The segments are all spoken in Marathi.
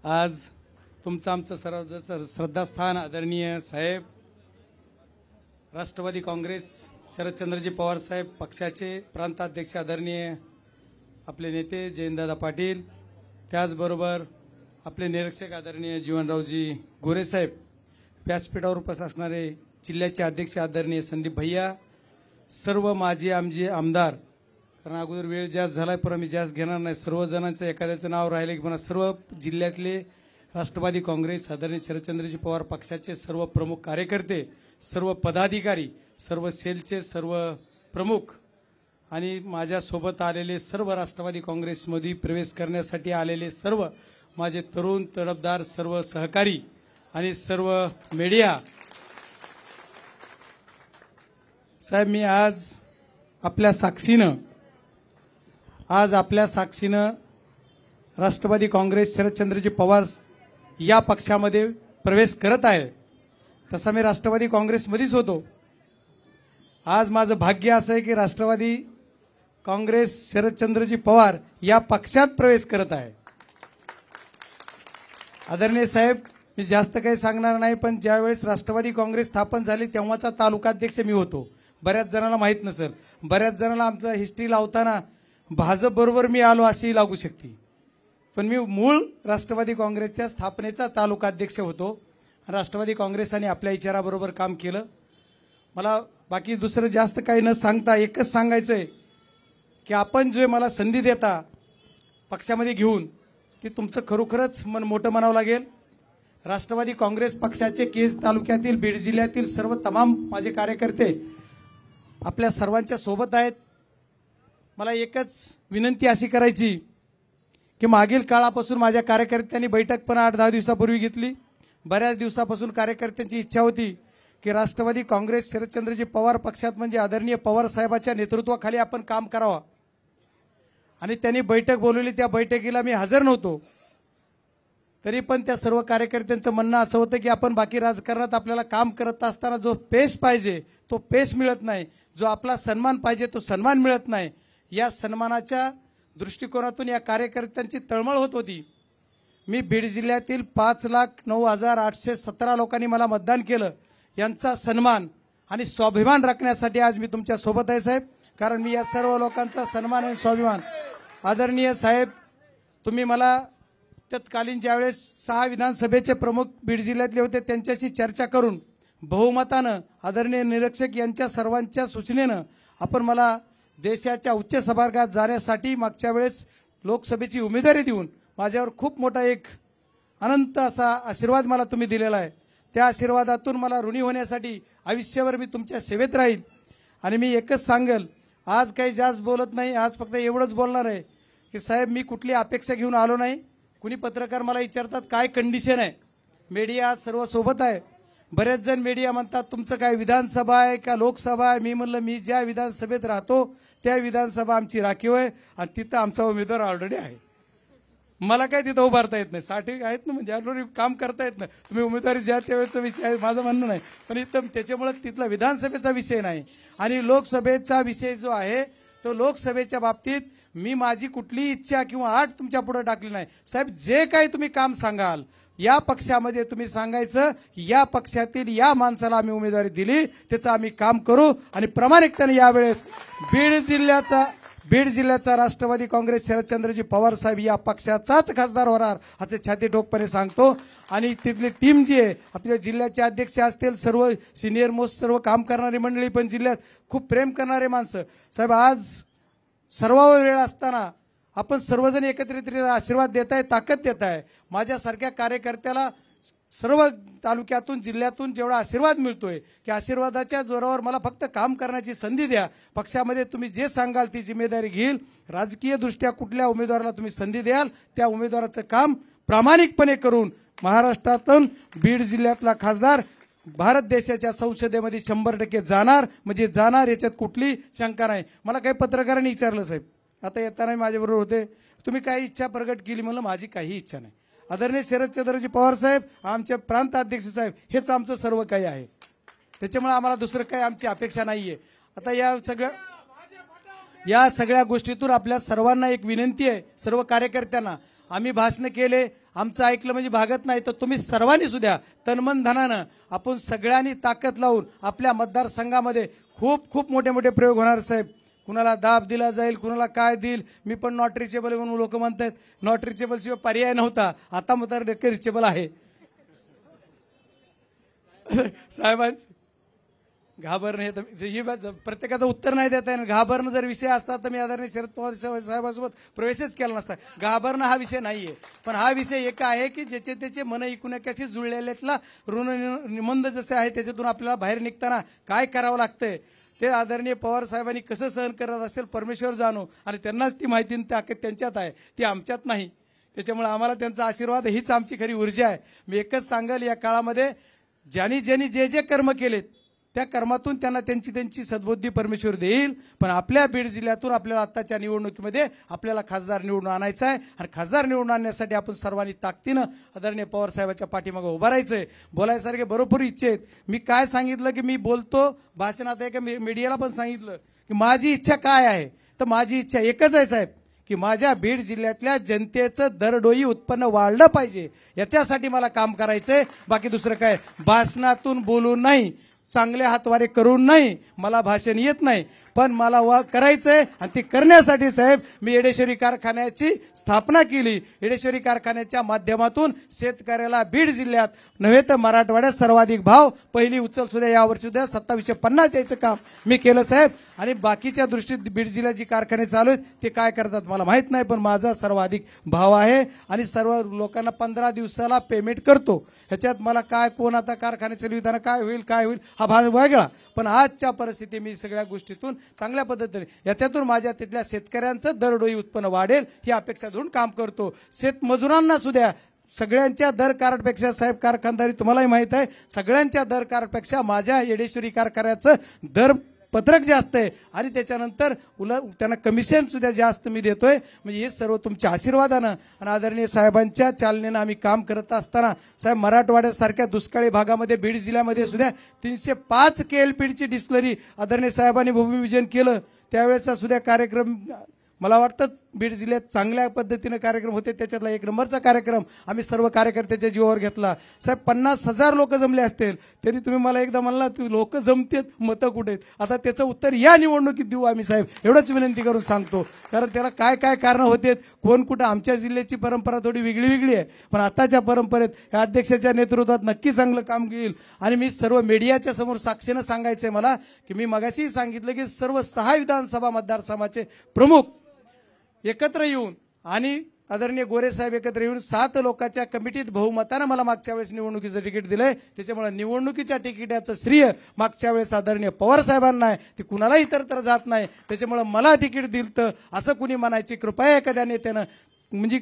आज तुमचं आमचं सर्वांचं श्रद्धास्थान आदरणीय साहेब राष्ट्रवादी काँग्रेस शरदचंद्रजी पवार साहेब पक्षाचे प्रांताध्यक्ष आदरणीय आपले नेते जयंतदादा पाटील, त्याचबरोबर आपले निरीक्षक आदरणीय जीवनरावजी गोरे साहेब, व्यासपीठावर उपस्थित असणारे जिल्ह्याचे अध्यक्ष आदरणीय संदीप भैया, सर्व माजी आमदार, कारण अगोदर वेळ जास्त झालाय पण मी जास्त घेणार नाही, सर्व जणांचं एखाद्याचं नाव राहिले की मला सर्व जिल्ह्यातले राष्ट्रवादी काँग्रेस आदरणीय शरदचंद्रजी पवार पक्षाचे सर्व प्रमुख कार्यकर्ते, सर्व पदाधिकारी, सर्व सेलचे सर्व प्रमुख आणि माझ्या सोबत आलेले सर्व राष्ट्रवादी काँग्रेसमध्ये प्रवेश करण्यासाठी आलेले सर्व माझे तरुण तडफदार सर्व सहकारी आणि सर्व मीडिया साहेब, मी आज आपल्या साक्षीनं राष्ट्रवादी काँग्रेस शरदचंद्रजी पवार या पक्षामध्ये प्रवेश करत आहे। तसा मी राष्ट्रवादी काँग्रेसमध्येच होतो। आज माझं भाग्य असं आहे की राष्ट्रवादी काँग्रेस शरदचंद्रजी पवार या पक्षात प्रवेश करत आहे। आदरणीय साहेब, मी जास्त काही सांगणार नाही, पण ज्यावेळेस राष्ट्रवादी काँग्रेस स्थापन झाली तेव्हाचा तालुकाध्यक्ष मी होतो। बऱ्याच जणांना माहित नसेल, बऱ्याच जणांना आमचा हिस्ट्री लावताना भाजप बरोबर मी आलो अशी लागू शकते, पण मी मूळ राष्ट्रवादी काँग्रेसच्या स्थापनेचा तालुकाध्यक्ष होतो। राष्ट्रवादी काँग्रेसाने आपल्या विचाराबरोबर काम केलं। मला बाकी दुसरं जास्त काही न सांगता एकच सांगायचंय की आपण जे मला संधी देता पक्षामध्ये घेऊन ती तुमचं खरोखरच मन मोठं म्हणावं लागेल। राष्ट्रवादी काँग्रेस पक्षाचे केज तालुक्यातील बीड जिल्ह्यातील सर्व तमाम माझे कार्यकर्ते आपल्या सर्वांच्या सोबत आहेत। मला एकच विनंती अशी करायची की मागील काळापासून माझ्या कार्यकर्त्यांनी बैठक पण 8-10 दिवसापूर्वी घेतली। बऱ्याच दिवसापासून कार्यकर्त्यांची इच्छा होती की राष्ट्रवादी काँग्रेस शरदचंद्रजी पवार पक्षात म्हणजे आदरणीय पवार साहेबांच्या नेतृत्वाखाली आपण काम करावं, आणि त्यांनी बैठक बोलवली। त्या बैठकीला मी हजर नव्हतो, तरी पण त्या सर्व कार्यकर्त्यांचं म्हणणं असं होतं की आपण बाकी राजकारणात आपल्याला काम करत असताना जो पेश पाहिजे तो पेश मिळत नाही, जो आपला सन्मान पाहिजे तो सन्मान मिळत नाही। या सन्मानाच्या दृष्टिकोनातून या कार्यकर्त्यांची तळमळ होत होती। मी बीड जिल्ह्यातील 5,09,817 लोकांनी मला मतदान केलं, यांचा सन्मान आणि स्वाभिमान राखण्यासाठी आज मी तुमच्या सोबत आहे साहेब, कारण मी या सर्व लोकांचा सन्मान आणि स्वाभिमान। आदरणीय साहेब, तुम्ही मला तत्कालीन ज्यावेळेस 6 विधानसभेचे प्रमुख बीड जिल्ह्यातले होते त्यांच्याशी चर्चा करून बहुमतानं आदरणीय निरीक्षक यांच्या सर्वांच्या सूचनेनं आपण मला देशाच्या उच्च सभागृहात जाण्यासाठी मागच्या वेळेस लोकसभेची उमेदवारी देऊन माझ्यावर खूप मोठा एक अनंत असा आशीर्वाद मला तुम्ही दिलेला आहे। त्या आशीर्वादातून मला ऋणी होण्यासाठी आयुष्यभर मी तुमच्या सेवेत राहील। आणि मी एकच सांगेल, आज काही जास्त बोलत नाही, आज फक्त एवढंच बोलणार आहे की साहेब मी कुठली अपेक्षा घेऊन आलो नाही। कुणी पत्रकार मला विचारतात काय कंडिशन आहे, मीडिया सर्व सोबत आहे। बरेच जण मीडिया म्हणतात तुमचं काय विधानसभा आहे का लोकसभा आहे। मी म्हणलं मी ज्या विधानसभेत राहतो त्या विधानसभा आमची राखीव आहे आणि तिथं आमचा उमेदवार ऑलरेडी आहे। मला काय तिथं उभारता येत नाही, 60 आहेत ना, म्हणजे ऑलरेडी काम करता येत नाही। तुम्ही उमेदवारी ज्या त्यावेळेचा विषय आहे माझं म्हणणं नाही, पण इथं त्याच्यामुळे तिथला विधानसभेचा विषय नाही आणि लोकसभेचा विषय जो आहे तो लोकसभेच्या बाबतीत मी माझी कुठली इच्छा किंवा अट तुमच्या पुढे टाकली नाही। साहेब जे काही तुम्ही काम सांगाल या पक्षामध्ये तुम्ही सांगायचं या पक्षातील या माणसाला आम्ही उमेदवारी दिली, त्याचं आम्ही काम करू आणि प्रामाणिकपणे यावेळेस बीड जिल्ह्याचा राष्ट्रवादी काँग्रेस शरदचंद्रजी पवार साहेब या पक्षाचाच खासदार होणार असे छाती ठोकपणे सांगतो। आणि तिथली टीम जी आहे, आपल्या जिल्ह्याचे अध्यक्ष असतील, सर्व सिनियर मोस्ट सर्व काम करणारी मंडळी, पण जिल्ह्यात खूप प्रेम करणारे माणसं साहेब, आज सर्व वेळ असताना आपण सर्वजण एकत्रितरित्या आशीर्वाद देताय, ताकद देताय। माझ्यासारख्या कार्यकर्त्याला सर्व तालुक्यातून जिल्ह्यातून जेवढा आशीर्वाद मिळतोय की आशीर्वादाच्या जोरावर मला फक्त काम करण्याची संधी द्या। पक्षामध्ये तुम्ही जे सांगाल ती जिम्मेदारी घेईल। राजकीय दृष्ट्या कुठल्या उमेदवाराला तुम्ही संधी द्याल त्या उमेदवाराचं काम प्रामाणिकपणे करून महाराष्ट्रातून बीड जिल्ह्यातला खासदार भारत देशाच्या संसदेमध्ये 100% जाणार म्हणजे जाणार, याच्यात कुठली शंका नाही। मला काही पत्रकारांनी विचारलं साहेब, आता येताना माझ्याबरोबर होते, तुम्ही काही इच्छा प्रगट केली? म्हणलं माझी काही इच्छा नाही। आदरणीय शरदचंद्रजी पवार साहेब आमचे प्रांताध्यक्ष साहेब हेच आमचं सर्व काही आहे, त्याच्यामुळे आम्हाला दुसरं काही आमची अपेक्षा नाहीये। आता या सगळ्या गोष्टीतून आपल्या सर्वांना एक विनंती आहे, सर्व कार्यकर्त्यांना आम्ही भाषण केले, आमचं ऐकलं म्हणजे भागत नाही, तर तुम्ही सर्वांनी सुद्धा तनमन धनानं आपण सगळ्यांनी ताकद लावून आपल्या मतदारसंघामध्ये खूप खूप मोठे मोठे प्रयोग होणार साहेब. कुणाला दाब दिला जाईल, कुणाला काय देईल. मी पण नॉट रिचेबल म्हणून लोक म्हणतात, नॉट रिचेबल शिवाय पर्याय नव्हता, आता मग रिचेबल आहे. साहेबांचं घाबरणं हे प्रत्येकाचं उत्तर नाही देता येणार. घाबरणं जर विषय असता तर मी आदरणीय शरद पवार साहेबांसोबत प्रवेशच केला नसता. घाबरणं हा विषय नाहीये, पण हा विषय एक आहे की ज्याचे त्याचे मन एकूणकाशी जुळलेल्यातला ऋण निबंध जसे आहे त्याच्यातून आपल्याला बाहेर निघताना काय करावं लागतंय ते आदरणीय पवार साहेबांनी कसं सहन करत असेल परमेश्वर जाणो, आणि त्यांनाच ती माहिती ताकद त्यांच्यात आहे, ती आमच्यात नाही. त्याच्यामुळे आम्हाला त्यांचा आशीर्वाद हीच आमची खरी ऊर्जा आहे. मी एकच सांगेल, या काळामध्ये ज्यांनी ज्यांनी जे जे कर्म केलेत त्या कर्मातून त्यांना त्यांची त्यांची सद्बुद्धी परमेश्वर देईल. पण आपल्या बीड जिल्ह्यातून आपल्याला आत्ताच्या निवडणुकीमध्ये आपल्याला खासदार निवडून आणायचा आहे, आणि खासदार निवडून आणण्यासाठी आपण सर्वांनी ताकदीनं आदरणीय पवार साहेबांच्या पाठीमागे उभं राहायचंय. बोलायसारखे बरोबर इच्छा आहेत. मी काय सांगितलं की मी बोलतो भाषणात, एका मीडियाला पण सांगितलं की माझी इच्छा काय आहे, तर माझी इच्छा एकच आहे साहेब, की माझ्या बीड जिल्ह्यातल्या जनतेचं दरडोई उत्पन्न वाढलं पाहिजे. याच्यासाठी मला काम करायचंय. बाकी दुसरं काय भाषणातून बोलून नाही, चांगले हातवारे करून नाही, मला भाषण येत नाही, पण मला करायचंय. आणि ते करण्यासाठी साहेब मी येडेश्वरी कारखान्याची स्थापना केली. येडेश्वरी कारखान्याच्या माध्यमातून शेतकऱ्याला बीड जिल्ह्यात नव्हे तर मराठवाड्यात सर्वाधिक भाव, पहिली उचल सुद्धा यावर्षी सुद्धा 2750 द्यायचं काम मी केलं साहेब. आणि बाकीच्या दृष्टीत बीड जिल्ह्यात जी कारखाने चालू आहेत ते काय करतात मला माहित नाही, पण माझा सर्वाधिक भाव आहे आणि सर्व लोकांना 15 दिवसाला पेमेंट करतो. ह्याच्यात मला काय कोण आता कारखाने चालविताना काय होईल हा भाग वेगळा, पण आजच्या परिस्थिती मी सगळ्या गोष्टीतून चांगल्या पद्धतीने याच्यातून माझ्या तिथल्या शेतकऱ्यांचं दरडोई उत्पन्न वाढेल ही अपेक्षा धरून काम करतो. शेतमजुरांना सुद्धा सगळ्यांच्या दर कार्डपेक्षा साहेब कारखानदारी तुम्हालाही माहित आहे, सगळ्यांच्या दर कार्डपेक्षा माझ्या येडेश्वरी कारखान्याचं दर पत्रक जास्त आहे, आणि त्याच्यानंतर त्यांना कमिशन सुद्धा जास्त मी देतोय. म्हणजे हे सर्व तुमच्या आशीर्वादानं आणि आदरणीय साहेबांच्या चालनेनं आम्ही काम करत असताना साहेब मराठवाड्यासारख्या दुष्काळी भागामध्ये बीड जिल्ह्यामध्ये सुद्धा 305 KLPDची डिस्लरी आदरणीय साहेबांनी भूमिपूजन केलं. त्यावेळेचा सुद्धा कार्यक्रम मला वाटतं बीड जिल्ह्यात चांगल्या पद्धतीनं कार्यक्रम होते. त्याच्यातला एक नंबरचा कार्यक्रम आम्ही सर्व कार्यकर्त्याच्या जीवावर घेतला. साहेब 50,000 लोक जमले असतील तरी तुम्ही मला एकदा म्हणला तू लोक जमतेत मतं कुठे आहेत. आता त्याचं उत्तर या निवडणुकीत देऊ आम्ही साहेब, एवढंच विनंती करून सांगतो. कारण त्याला काय काय कारणं होते, कोण कुठं. आमच्या जिल्ह्याची परंपरा थोडी वेगळी आहे, पण आताच्या परंपरेत या अध्यक्षाच्या नेतृत्वात नक्की चांगलं काम घेईल. आणि मी सर्व मीडियाच्या समोर साक्षीनं सांगायचंय मला की मी मगाशी सांगितलं की सर्व 6 विधानसभा मतदारसंघाचे प्रमुख एकत्र येऊन आणि आदरणीय गोरे साहेब एकत्र येऊन 7 लोकांच्या कमिटीत बहुमतानं मला मागच्या वेळेस निवडणुकीचं तिकीट दिलंय. त्याच्यामुळे निवडणुकीच्या तिकिटाचं श्रेय मागच्या वेळेस आदरणीय पवार साहेबांना आहे, ते कुणालाही इतर जात नाही. त्याच्यामुळे मला तिकीट दिलं असं कुणी म्हणायची कृपया एखाद्या नेत्यानं, म्हणजे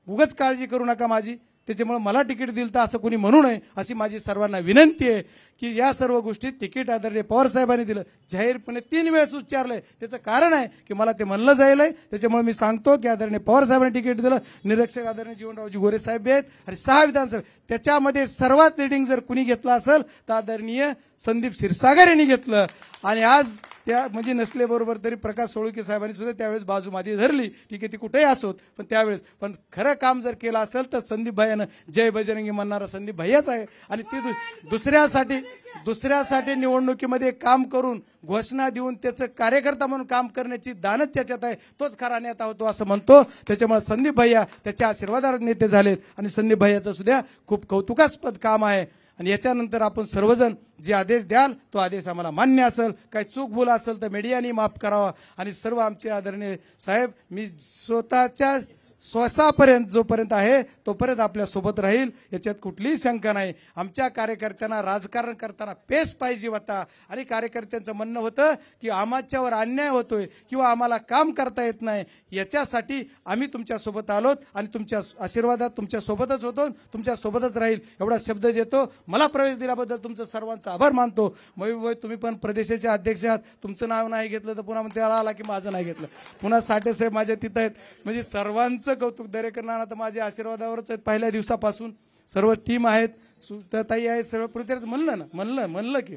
उगाच काळजी करू नका माझी, त्याच्यामुळे मला तिकीट दिलं तर असं कोणी म्हणू नये अशी माझी सर्वांना विनंती आहे. की या सर्व गोष्टीत तिकीट आदरणीय पवार साहेबांनी दिलं, जाहीरपणे 3 वेळेस उच्चारलंय. त्याचं कारण आहे की मला ते म्हणलं जाईल, त्याच्यामुळे मी सांगतो की आदरणीय पवार साहेबांनी तिकीट दिलं. निरीक्षक आदरणीय जीवनरावजी गोरे साहेब आहेत आणि 6 विधानसभा, त्याच्यामध्ये सर्वात लिडिंग जर कुणी घेतलं असेल तर आदरणीय संदीप क्षीरसागर यांनी घेतलं. आणि आज त्या म्हणजे नसल्याबरोबर तरी प्रकाश सोळुके साहेबांनी सुद्धा त्यावेळेस बाजू माझी धरली. ठीक आहे, ती कुठेही असोत, पण त्यावेळेस पण खरं काम जर केलं असेल तर संदीप भाईनं जय बजरंगी म्हणणारा संदीप भाईच आहे. आणि ती दुसऱ्यासाठी निवडणुकीमध्ये काम करून घोषणा देऊन त्याचं कार्यकर्ता म्हणून काम करण्याची दानच त्याच्यात आहे, तोच खरा नेता होतो असं म्हणतो. त्याच्यामुळे संदीप भैया त्याच्या आशीर्वादावर नेते झालेत आणि संदीप भैयाचं सुद्धा खूप कौतुकास्पद काम आहे. आणि याच्यानंतर आपण सर्वजण जे आदेश द्याल तो आदेश आम्हाला मान्य असेल, काही चूक बोला असेल तर मीडियाने माफ करावा. आणि सर्व आमचे आदरणीय साहेब, मी स्वतःच्या श्वासापर्यंत जोपर्यंत आहे तोपर्यंत आपल्या सोबत राहील, याच्यात कुठलीही शंका नाही. आमच्या कार्यकर्त्यांना राजकारण करताना पेस पाहिजे होता. आणि कार्यकर्त्यांचं म्हणणं होतं की आमच्यावर अन्याय होतोय किंवा आम्हाला काम करता येत नाही, याच्यासाठी आम्ही तुमच्या सोबत आलोत आणि तुमच्या आशीर्वादात तुमच्या सोबतच होतो, तुमच्या सोबतच राहील एवढा शब्द देतो. मला प्रवेश दिल्याबद्दल तुमचं सर्वांचा आभार मानतो. मयूर तुम्ही पण प्रदेशाचे अध्यक्ष आहात, तुमचं नाव नाही घेतलं तर पुन्हा त्याला आला की माझं नाही घेतलं. पुन्हा साठे साहेब माझ्या तिथं आहेत, म्हणजे सर्वांचं कौतुक दरेकरणार. तर माझ्या आशीर्वादावरच आहेत पहिल्या दिवसापासून. सर्व टीम आहेत, सुताई आहेत, सर्व पृथ्वीच म्हणलं की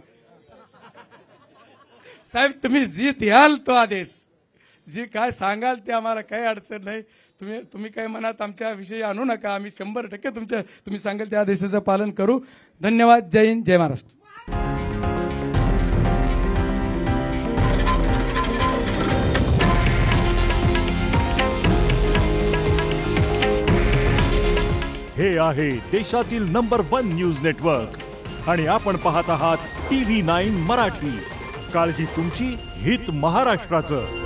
साहेब तुम्ही जी द्याल तो आदेश, जी काय सांगाल ते आम्हाला काही अडचण नाही. तुम्ही काय मनात आमच्या विषयी आणू नका. आम्ही 100% तुम्ही सांगाल त्या आदेशाचं पालन करू. धन्यवाद. जय हिंद, जय महाराष्ट्र. हे आहे देशातील नंबर 1 न्यूज नेटवर्क आणि आपण पाहत आहात TV9 मराठी. काळजी तुमची, हित महाराष्ट्राचं.